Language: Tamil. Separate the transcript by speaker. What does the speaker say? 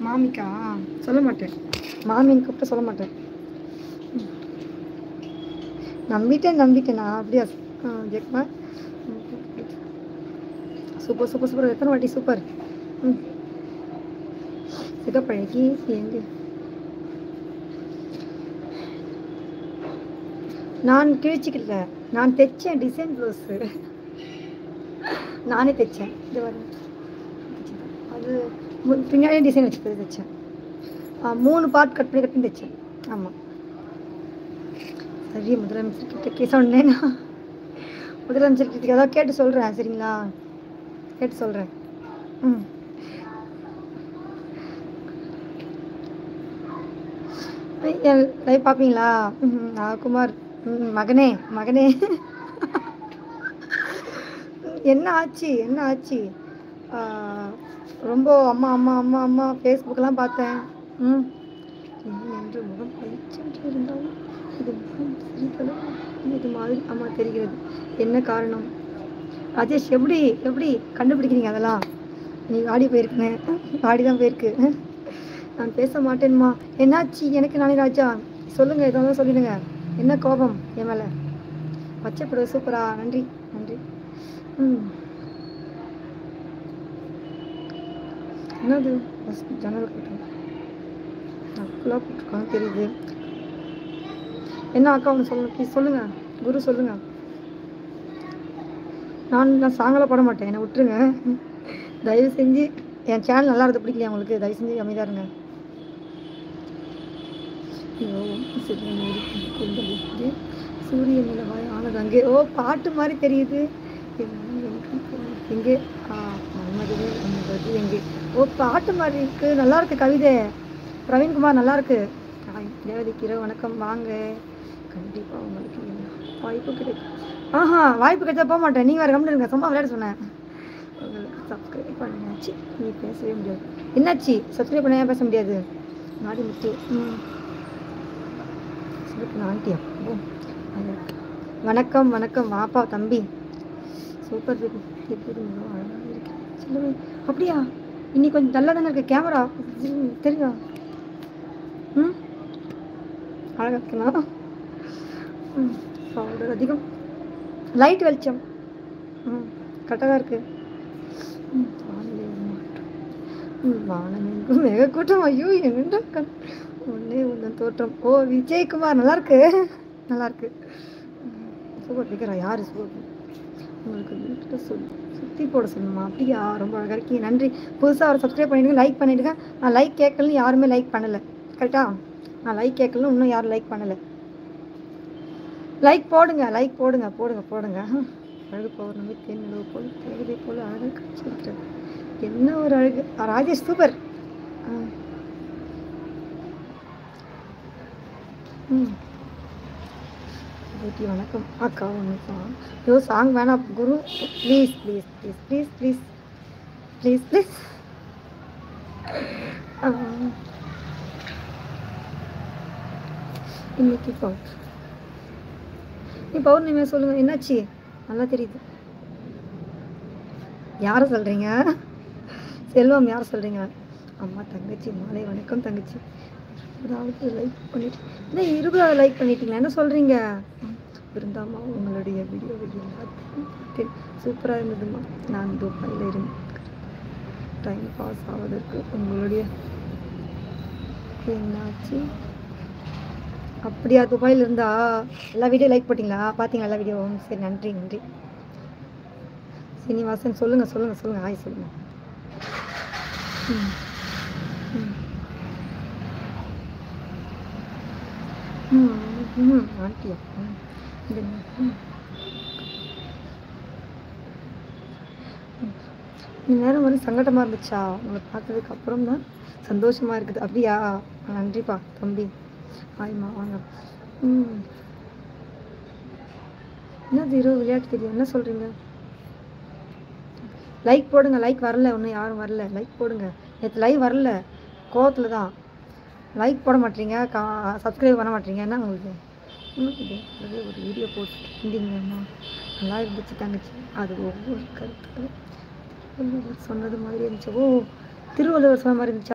Speaker 1: மாமிக்கா சொல்ல மாட்டேன், மாமின்னு கூப்பிட்டு சொல்ல மாட்டேன். நம்பிட்டேன் நான் அப்படியா? ஜெக்மா சூப்பர் சூப்பர் சூப்பர், எத்தனை வாட்டி சூப்பர். சிகப்பழகி எங்க? நான் கிழிச்சிக்கல, நான் தைச்சேன் டிசைன் ப்ளவுஸு, நானே தைச்சேன். இது வர அது பின்னாடியே டிசைன் வச்சு தைச்சேன். 3 பார்ட் கட் பண்ணி தைச்சேன். ஆமாம். சரி, முதலமைச்சர்கிட்ட சொன்னேன்னா முதலமைச்சர்கிட்ட ஏதாவது கேட்டு சொல்கிறேன். சரிங்களா, கேட்டு சொல்கிறேன். லைவ் பார்ப்பீங்களா? குமார் மகனே மகனே என்ன ஆச்சு? ரொம்ப அம்மா அம்மா அம்மா அம்மா ஃபேஸ்புக்கெல்லாம் பார்த்தேன். என்று முகம் பயிற்சி இருந்தாலும் இது முகம் இது மாதிரி அம்மா தெரிகிறது. என்ன காரணம்? ராஜேஷ், எப்படி கண்டுபிடிக்கிறீங்க அதெல்லாம்? நீ வாடி போயிருக்குன்னு, வாடி தான் போயிருக்கு. நான் பேச மாட்டேன்மா. என்னாச்சு எனக்கு? நானே ராஜா, சொல்லுங்கள், எதாவது சொல்லிடுங்க. என்ன கோபம் என் மேலே? பச்சைப்பட சூப்பரா, நன்றி நன்றி. என்னது ஜன்னல் போட்டேன், நக்குலாக போட்டிருக்காங்க தெரியுது. என்ன அக்கா ஒன்று சொல்லுங்க ப்ளீஸ், சொல்லுங்கள் குரு, சொல்லுங்கள். நான் சாங்கெல்லாம் போட மாட்டேன், என்னை விட்டுருங்க தயவு செஞ்சு. என் சேனல் நல்லா இருந்து பிடிக்கலையா உங்களுக்கு? தயவு செஞ்சு அமைதியாக இருங்க. சூரிய நிலவாய் ஆனது அங்கே. ஓ, பாட்டு மாதிரி தெரியுது. எங்கே? எங்கே? ஓ, பாட்டு மாதிரி இருக்கு, நல்லா இருக்கு கவிதை. பிரவீன்குமார், நல்லா இருக்கு. தேவதிக்கிற வணக்கம், வாங்க. கண்டிப்பாக உங்களுக்கு வாய்ப்பு கிடைக்கும். வாய்ப்பு கிடைச்சா போக மாட்டேன். நீங்கள் வேறு கம்மிட்டு இருங்க, சும்மா விளையாட சொன்னேன். உங்களுக்கு சப்ஸ்கிரைப் பண்ணியாச்சு, நீ பேசவே முடியாது. என்னாச்சு? சப்ஸ்கிரைப் பண்ண பேச முடியாது? நாடி முத்து ஆண்டியா? வணக்கம் வணக்கம், வாப்பா தம்பி. சூப்பர் பேபி, அழகாக இருக்கு. சொல்லுங்க. அப்படியா? இன்னைக்கு கொஞ்சம் நல்லா தானே இருக்கு கேமரா, தெரியுதா? அழகாக இருக்குண்ணா. பவுடர் அதிகம், லைட் வெளிச்சம் கரெக்டாக இருக்கு. வானமெங்கும் மேகக்கூட்டம். ஐயோ, என்னடா கண் ஒன்னே உந்தன் தோற்றம். ஓ, விஜயகுமார், நல்லா இருக்கு. சூப்பர் பிகரா? யாரு சூப்பர்? உங்களுக்கு வீட்டில் சுற்றி போட சொல்லணுமா? அப்படியா? ரொம்ப அழகாக இருக்கீங்க, நன்றி. புதுசாக அவர் சப்ஸ்கிரைப் பண்ணிவிடுங்க, லைக் பண்ணிவிடுங்க. நான் லைக் கேட்கலன்னு யாருமே லைக் பண்ணலை, கரெக்டா? நான் லைக் கேட்கலன்னு இன்னும் யாரும் லைக் பண்ணலை. லைக் போடுங்க, போடுங்க. அழகு பௌர்ணமி தேன் நிலவு போல் தேவதை போல் அழகு காட்சியிருக்கிறது. என்ன ஒரு அழகு! ராஜேஷ் சூப்பர். வணக்கம் அக்கா. ஒன்று சாங் வேணாம் குரு, please please please please please please please. இன்னைக்கு நீ பௌர்ணமியா? சொல்லுங்க, என்னாச்சு? நல்லா தெரியுது. யாரை சொல்றீங்க? செல்வம், யாரை சொல்றீங்க? அம்மா தங்கச்சி மாலை வணக்கம் தங்கச்சி. 20வது லைக் பண்ணிட்டு என்ன 20வது லைக் பண்ணிட்டீங்களா? என்ன சொல்றீங்க? இருந்தாமா உங்களுடைய வீடியோ எல்லாத்தையும் சூப்பராக இருந்ததுமா. நான் துபாயில் இருந்தேன், டைம் பாஸ் ஆவதற்கு உங்களுடைய என்னாச்சு? அப்படியா? துபாயில் இருந்தா எல்லா வீடியோ லைக் போட்டிங்களா? பார்த்தீங்களா எல்லா வீடியோவும்? சரி, நன்றி. சீனிவாசன், சொல்லுங்க. ஆய் சொல்லுங்க. ஆண்டியா? நேரம் வந்து சங்கடமாக இருந்துச்சா? உங்களை பார்த்ததுக்கு அப்புறம் தான் சந்தோஷமாக இருக்குது. அப்படியா? நன்றிப்பா தம்பி. ஆய்மா, வாங்க. என்ன 0 விளையாட்டு தெரியும்? என்ன சொல்கிறீங்க? லைக் போடுங்க. லைக் வரல, ஒன்றும் யாரும் வரல. லைக் போடுங்க. நேற்று லைவ் வரல, கோவத்தில் தான் லைக் போட மாட்டீங்க, சப்ஸ்கிரைப் பண்ண மாட்டீங்க. என்ன உங்களுக்கு? ஒரு வீடியோ போட்டுட்டு இருந்தீங்கம்மா, நல்லா இருந்துச்சு தங்கச்சி. அது ஒவ்வொரு கருத்துக்களும் சொன்னது மாதிரி இருந்துச்சு. ஓ, திருவள்ளுவர் சொன்ன மாதிரி இருந்துச்சு.